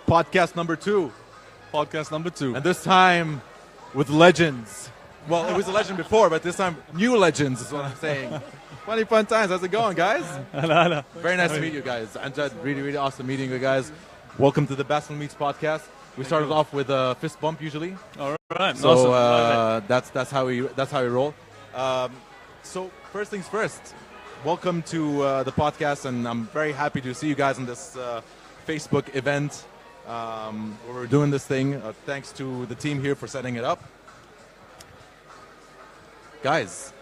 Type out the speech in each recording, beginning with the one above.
Podcast number 2. Podcast number 2. And this time with legends. Well, it was a legend before, but this time new legends is what I'm saying. Funny fun times. How's it going, guys? Very nice to meet you guys. Amjad, really, really awesome meeting you guys. Welcome to the Basel Meets podcast. We started off with a fist bump usually. All right. So awesome. that's how we roll. So first things first. Welcome to the podcast, and I'm very happy to see you guys in this Facebook event where we're doing this thing. Thanks to the team here for setting it up. Guys,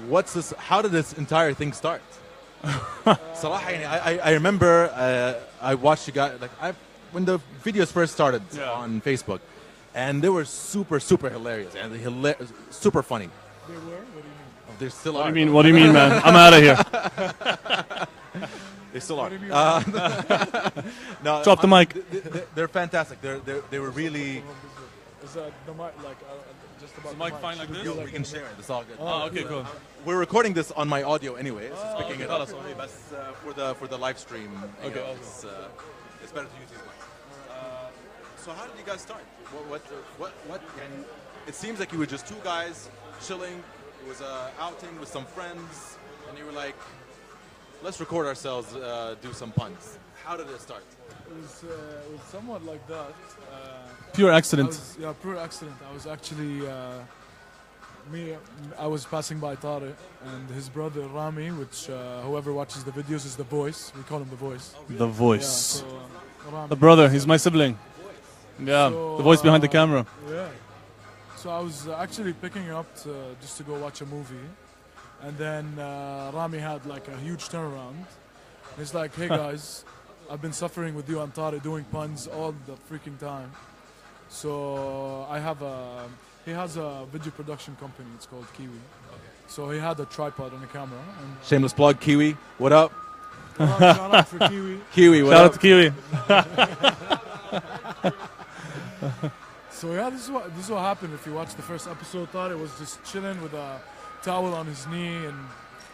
what's this? How did this entire thing start? Salah, I remember I watched you guys when the videos first started on Facebook, and they were super hilarious and super funny. They were? What do you mean? Oh, they still are. What do you mean, man? I'm out of here. They still are. No, drop the mic. They're fantastic. They were really. Is that the mic just about the mic fine like this? We can share it. It's all good. Oh, okay, cool. We're recording this on my audio anyway, so it's picking it up. But for the live stream, okay, it's better to use these mics. So how did you guys start? What? And it seems like you were just two guys chilling. It was an outing with some friends, and you were like, "Let's record ourselves, do some puns." How did it start? It was somewhat like that. Pure accident. Pure accident. I was actually I was passing by Tariq and his brother Rami, which whoever watches the videos is the voice. We call him the voice. The voice. Yeah, so, Rami. The brother. He's my sibling. Yeah, So, the voice behind the camera. Yeah. So I was actually picking him up just to go watch a movie, and then Rami had like a huge turnaround. He's like, "Hey guys, I've been suffering with you and Tariq doing puns all the freaking time. So he has a video production company. It's called Kiwi. So he had a tripod and a camera. And Shameless plug, Kiwi. What up? shout out for Kiwi. Kiwi. What Shout up? out to Kiwi. So yeah, this is what happened. If you watch the first episode, Tariq was just chilling with a towel on his knee, and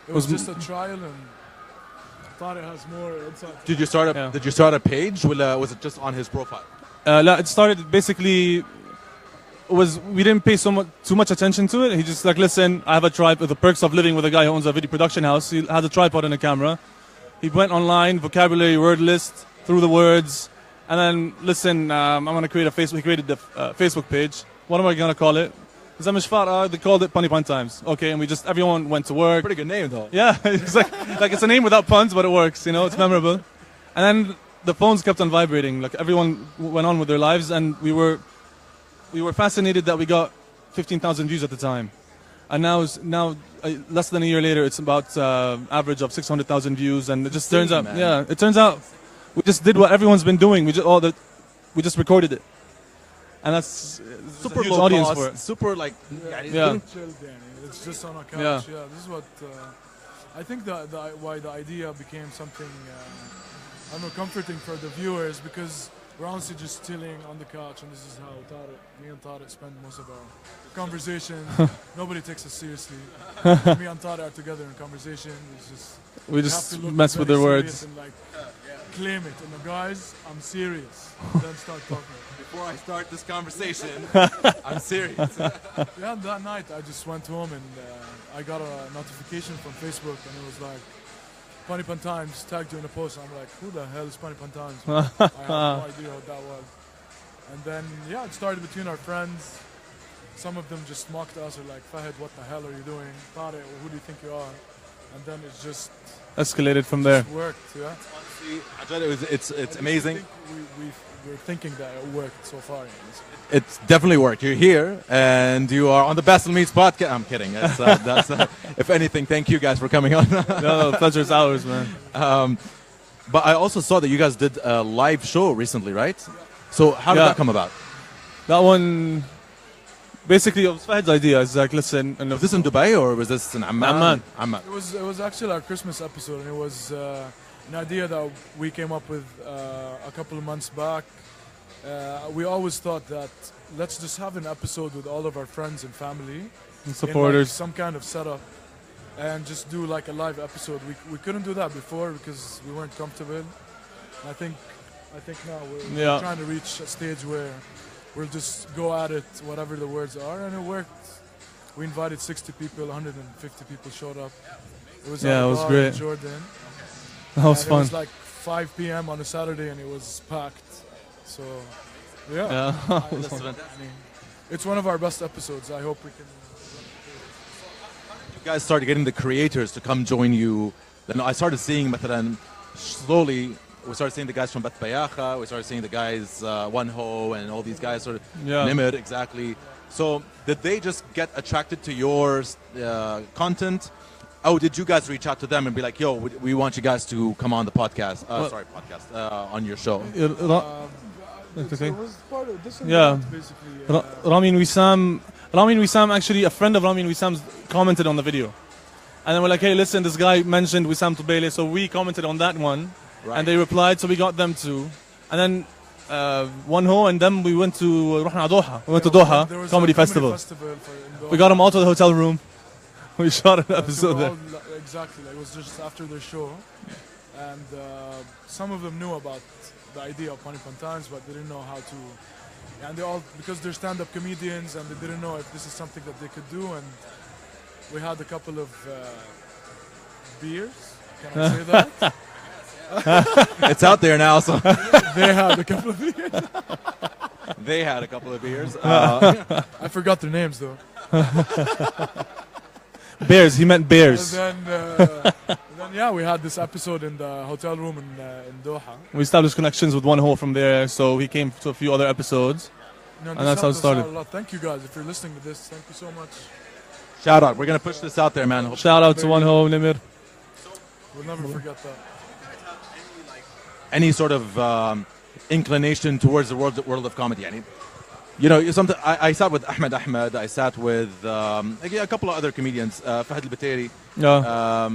it was just a trial. And Tariq has more insight. Did you start a page? Was it just on his profile? It started basically. We didn't pay too much attention to it. He just like, listen, I have a tripod. The perks of living with a guy who owns a video production house. He has a tripod and a camera. He went online, vocabulary word list, through the words, and then listen. I'm gonna create a Facebook. He created the Facebook page. What am I gonna call it? They called it Punny Pun Times. Okay, and everyone went to work. Pretty good name though. Yeah, it's like it's a name without puns, but it works. It's memorable. And then the phones kept on vibrating. Like everyone went on with their lives, and we were fascinated that we got 15,000 views at the time, and now less than a year later, it's about average of 600,000 views, and it just turns out, we just did what everyone's been doing. We just recorded it, and that's super a huge low audience cost, for it. super like Chill, Danny. It's just on a couch. Yeah. Yeah, this is what I think why the idea became something I don't know, comforting for the viewers, because we're honestly just chilling on the couch, and this is how me and Tariq spend most of our conversations. Nobody takes us seriously. Me and Tariq are together in conversation. We have just to look mess with very their serious words. and claim it. And the guys, I'm serious. Then start talking. Before I start this conversation, I'm serious. Yeah, that night I just went home and I got a notification from Facebook, and it was like, Punny Pun Times tagged you in a post. I'm like, who the hell is Punny Pun Times? I have no idea what that was. And then, it started between our friends. Some of them just mocked us, or like, Fahad, what the hell are you doing? Tariq, who do you think you are? And then it just escalated from there. Worked, yeah. Honestly, it's amazing. We're thinking that it worked so far. It's definitely worked. You're here, and you are on the Basel Meets podcast. I'm kidding. That's if anything, thank you guys for coming on. No, pleasure's ours, man. But I also saw that you guys did a live show recently, right? So how did that come about? That one, basically, it was Fahed's idea. It's like, listen, Was this in Dubai or was this in Amman? Amman. It was actually our Christmas episode, and it was an idea that we came up with a couple of months back. We always thought that let's just have an episode with all of our friends and family and supporters, some kind of setup, and just do like a live episode. We couldn't do that before because we weren't comfortable. And I think I think now we're Yeah. trying to reach a stage where we'll just go at it, whatever the words are, and it worked. We invited 60 people, 150 people showed up. It was Yeah, at it a was bar great. in Jordan. That was And fun. It was like 5 p.m. on a Saturday, and it was packed. So, yeah. Yeah. That's fantastic. I mean, it's one of our best episodes. I hope we can. You guys started getting the creators to come join you. Then I started seeing مثلا slowly. We started seeing the guys from Bat Bayacha. We started seeing the guys One Ho and all these guys sort of Yeah. Nimir exactly. So did they just get attracted to your content? Oh, did you guys reach out to them and be like, "Yo, we want you guys to come on the podcast"? On your show. Okay. It was part of this Yeah. event, basically. Rami and Wissam, actually a friend of Rami and Wissam's commented on the video. And then we're like, hey, listen, this guy mentioned Wissam Tubele, so we commented on that one. Right. And they replied, so we got them too. And then One Ho and them, we went to Doha. We went to Doha There was Comedy a Festival. in Doha. We got them all to the hotel room. We shot an So episode we're there. all, exactly. Like, it was just after their show. And some of them knew about the idea of Punny Times, but they didn't know how to. And they all, because they're stand-up comedians, and they didn't know if this is something that they could do. And we had a couple of beers. Can I say that? It's out there now, so They had a couple of beers. they had a couple of beers. I forgot their names though. Bears, he meant bears. And then yeah, we had this episode in the hotel room in Doha. We established connections with One Ho from there, so he came to a few other episodes. You know, And this that's how it helped us out started. a lot. Thank you guys. If you're listening to this, thank you so much. Shout out. We're gonna push this out there, man. Shout out to One Ho, Nimir. We'll never forget that. Any sort of inclination towards the world of comedy. You know, I sat with Ahmed. I sat with a couple of other comedians, Fahad al-Bateri. Yeah.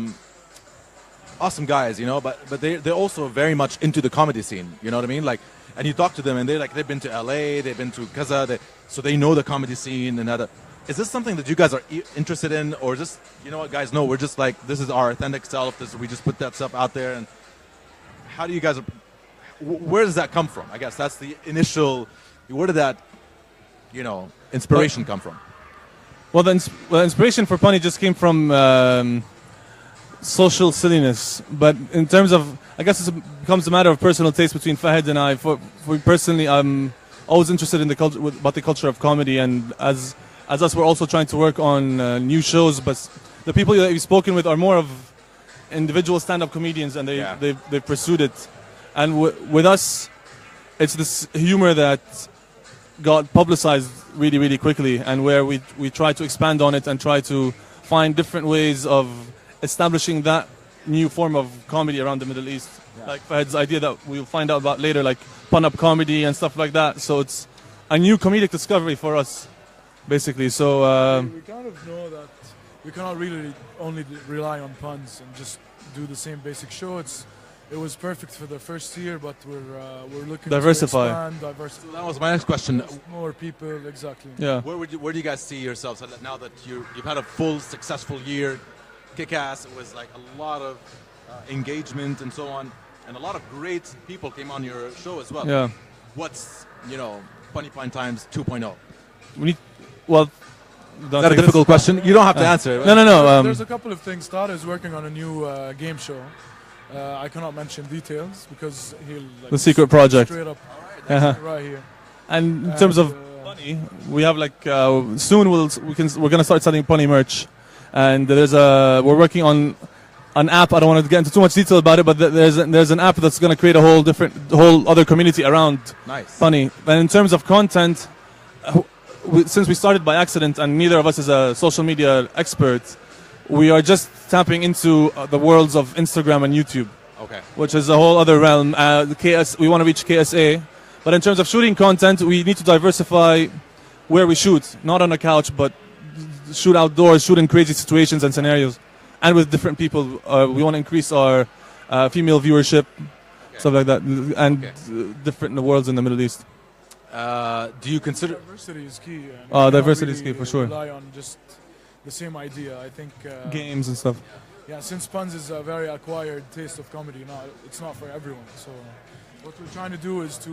Awesome guys, you know, but they're also very much into the comedy scene. You know what I mean? Like, and you talk to them, and they've been to LA, they've been to Gaza, so they know the comedy scene and other. Is this something that you guys are interested in, or just, you know what, guys? No, we're just like, this is our authentic self. We just put that stuff out there. And how do you guys? Where does that come from? I guess that's the initial. Where did that, inspiration come from? Well, the inspiration for Punny just came from social silliness. But in terms of, I guess it becomes a matter of personal taste between Fahad and I. For personally, I'm always interested in the culture, about the culture of comedy, and as us, we're also trying to work on new shows. But the people that we've spoken with are more of individual stand-up comedians, and they've pursued it. And with us, it's this humor that got publicized really, really quickly, and where we try to expand on it and try to find different ways of establishing that new form of comedy around the Middle East. Yeah. Like Fahad's idea that we'll find out about later, like pun-up comedy and stuff like that. So it's a new comedic discovery for us, basically. So we kind of know that we cannot really only rely on puns and just do the same basic show. It was perfect for the first year, but we're looking diversify. to expand, diversify. So that was my next question. More people, exactly. Yeah. Where do you guys see yourselves now that you've had a full successful year, kick-ass? It was like a lot of engagement and so on, and a lot of great people came on your show as well. Yeah. What's Punny Pine Times 2.0? Is that a difficult question? You don't have to answer. No. There's a couple of things. Tara is working on a new game show. I cannot mention details because he'll the secret project straight up right here. And in terms of Punny, we have soon we're gonna start selling Punny merch, and we're working on an app. I don't want to get into too much detail about it, but there's an app that's gonna create a whole other community around Punny. And in terms of content, since we started by accident and neither of us is a social media expert, we are just tapping into the worlds of Instagram and YouTube, which is a whole other realm. We want to reach KSA, but in terms of shooting content, we need to diversify where we shoot, not on a couch, but shoot outdoors, shoot in crazy situations and scenarios, and with different people. We want to increase our female viewership, stuff like that, and different worlds in the Middle East. Do you consider diversity is key? Diversity is key for sure. Rely on just the same idea. I think games and stuff. Yeah, since puns is a very acquired taste of comedy, it's not for everyone. So what we're trying to do is to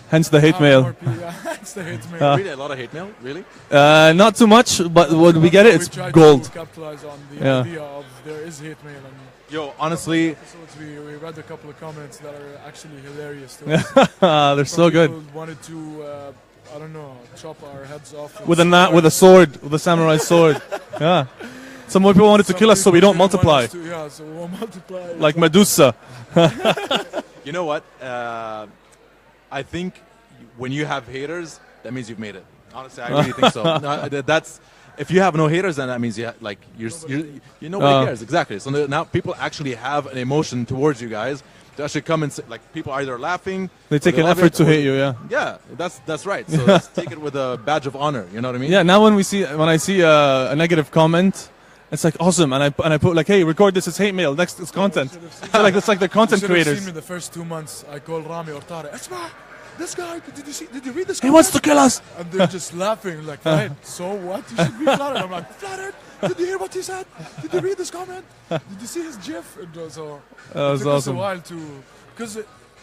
Hence the hate have mail. more people. Yeah, it's the hate mail. Really, a lot of hate mail. Really? Not too much, but when we get it, it's we try gold. to capitalize on the Yeah. idea of there is hate mail. And Yo, honestly, episodes we read a couple of comments that are actually hilarious to us. They're Some so good. people wanted to, I don't know, chop our heads off With a sword, with a samurai sword. Yeah. Some more people wanted to kill us so we don't multiply. Yeah, so we won't multiply. Like Medusa. you know what? I think when you have haters, that means you've made it. Honestly, I really think so. No, that's if you have no haters, then that means nobody cares. Exactly. So now people actually have an emotion towards you guys to actually come and say, like people are either laughing. They take an effort to hate you. Yeah. Yeah, that's right. So let's take it with a badge of honor. You know what I mean? Yeah. Now when I see a negative comment, it's like awesome, and I put like, hey, record this as hate mail. Next is content. So like it's like they're content you creators. Seen me the first 2 months. I called Rami or Tarek. Esma, this guy. Did you read this? He wants to kill us. And they're just laughing like, right? So what? You should be flattered. I'm like, flattered? Did you hear what he said? Did you read this comment? Did you see his GIF? And so That was it took us awesome. a while to, because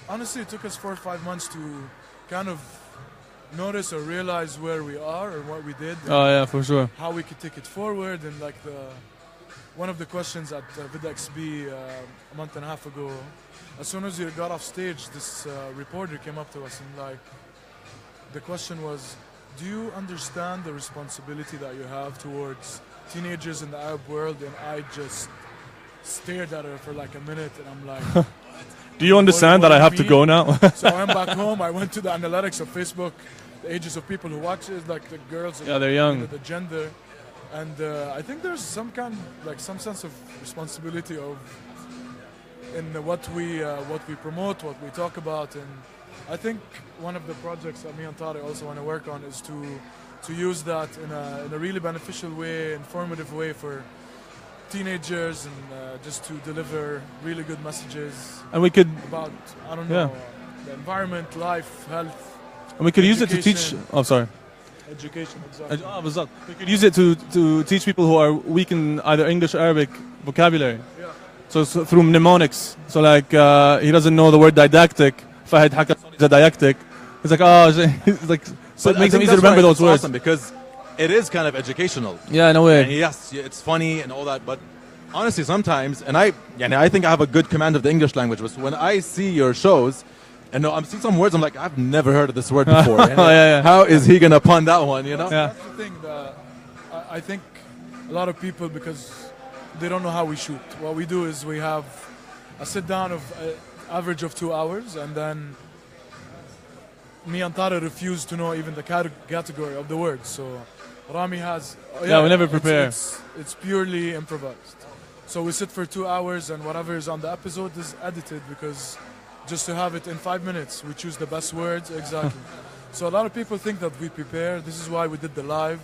honestly, it took us 4 or 5 months to kind of notice or realize where we are or what we did, Oh yeah, for sure. how we could take it forward, and like one of the questions at VidXB a month and a half ago, as soon as we got off stage, this reporter came up to us and like, the question was, do you understand the responsibility that you have towards teenagers in the Arab world? And I just stared at her for like a minute, and I'm like, Do you understand what that I do you have to mean? go now? So I went back home, I went to the analytics of Facebook, the ages of people who watch it, like the girls, Yeah, they're young. the gender, and I think there's some sense of responsibility in what we promote, what we talk about, and I think one of the projects that me and Tariq also want to work on is to use that in a really beneficial way, informative way for teenagers, and just to deliver really good messages And we could about, I don't Yeah. know, the environment, life, health, use it to teach. Education. Oh, sorry. education, exactly. We could use it to teach people who are weak in either English or Arabic vocabulary. Yeah. So through mnemonics. So like he doesn't know the word didactic. Fahid Haka is a didactic. It's like it's like so it But I makes it think easy to that's remember why those it's words. awesome because it is kind of educational. Yeah, no And way. yes, it's funny and all that, but honestly, sometimes, and I think I have a good command of the English language, but when I see your shows, and I'm seeing some words, I'm like, I've never heard of this word before. And Yeah. How is he gonna pun that one? You know? Yeah. That's the thing that I think a lot of people, because they don't know how we shoot. What we do is we have a sit down of average of 2 hours, and then me and Tara refuse to know even the category of the words. So Rami has Yeah, we never prepare. It's purely improvised. So we sit for 2 hours, and whatever is on the episode is edited, because just to have it in 5 minutes, we choose the best words. Exactly. So a lot of people think that we prepare. This is why we did the live.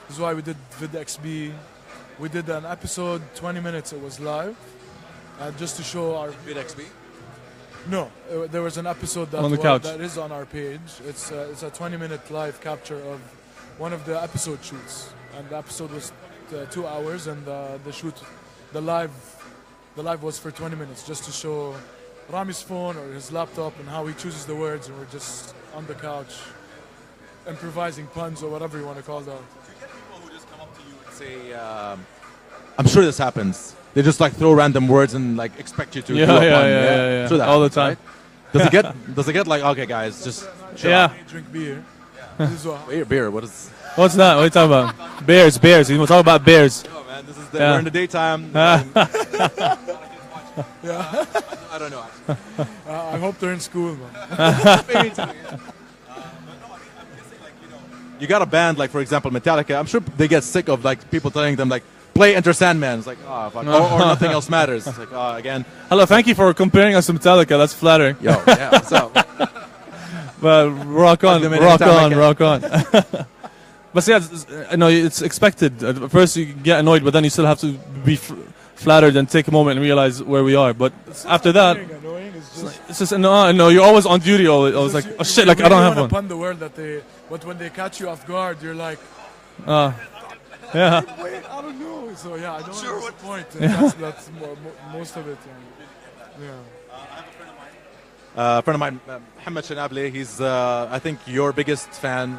This is why we did VidXB. We did an episode, 20 minutes, it was live. Just to show our... VidXB? No, there was an episode that, On the couch. that is on our page. It's a 20-minute live capture of one of the episode shoots. And the episode was 2 hours, and the live was for 20 minutes, just to show Rami's phone or his laptop and how he chooses the words, and we're just on the couch improvising puns or whatever you want to call that. Do you get people who just come up to you and say, I'm sure this happens. They just like throw random words and like expect you to do a pun. Yeah. Sure that All the happens, time. right? Does it get like, okay guys, just chill Yeah. out. Drink beer. This is what Beer, what is... What's that? What are you talking about? Bears. You want to talk about bears? Oh man, this is Yeah. we're in the daytime. Yeah. I don't know actually. I hope they're in school, man. Maybe too, yeah. But no, I'm guessing like, you got a band like, for example, Metallica. I'm sure they get sick of like people telling them like, play Enter Sandman. It's like, oh, fuck. Or nothing else matters. It's like, oh, again. Hello, thank you for comparing us to Metallica. That's flattering. Yo, yeah, what's up? But rock on, them in rock anytime I on, can. rock on. But yeah, I know it's expected. At first you get annoyed, but then you still have to be flattered and take a moment and realize where we are. But after that, Annoying. It's just it's just no. You're always on duty. I was like, oh shit, like I don't have one. Pun the word that but when they catch you off guard, you're like, Yeah. wait, I don't know. So yeah, I don't know what's the point. And that's most of it. Yeah. I have a friend of mine. A friend of mine, Mohammed Shanable. He's, I think, your biggest fan.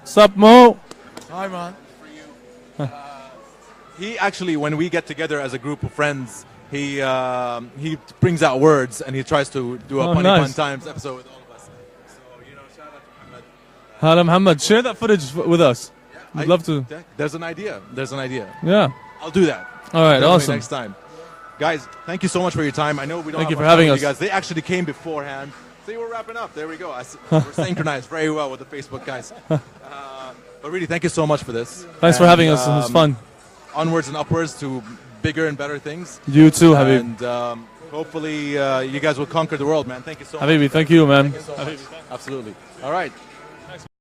Sup, Mo? Hi, man. He actually, when we get together as a group of friends, he brings out words and he tries to do a Punny nice. Fun Times episode with all of us. So, shout out to Muhammad. Hala Muhammad, share that footage with us. I'd love to. There's an idea. Yeah. I'll do that. All right, Definitely awesome. next time. Guys, thank you so much for your time. I know we don't Thank have you for much having time us. with you guys. They actually came beforehand. See, we're wrapping up. There we go. We're synchronized very well with the Facebook guys. But really, thank you so much for this. Thanks for having us. It was fun. Onwards and upwards to bigger and better things. You too, Habib. And hopefully you guys will conquer the world, man. Thank you so much. Habibi, thank you, man. Thank you so much. Absolutely. All right.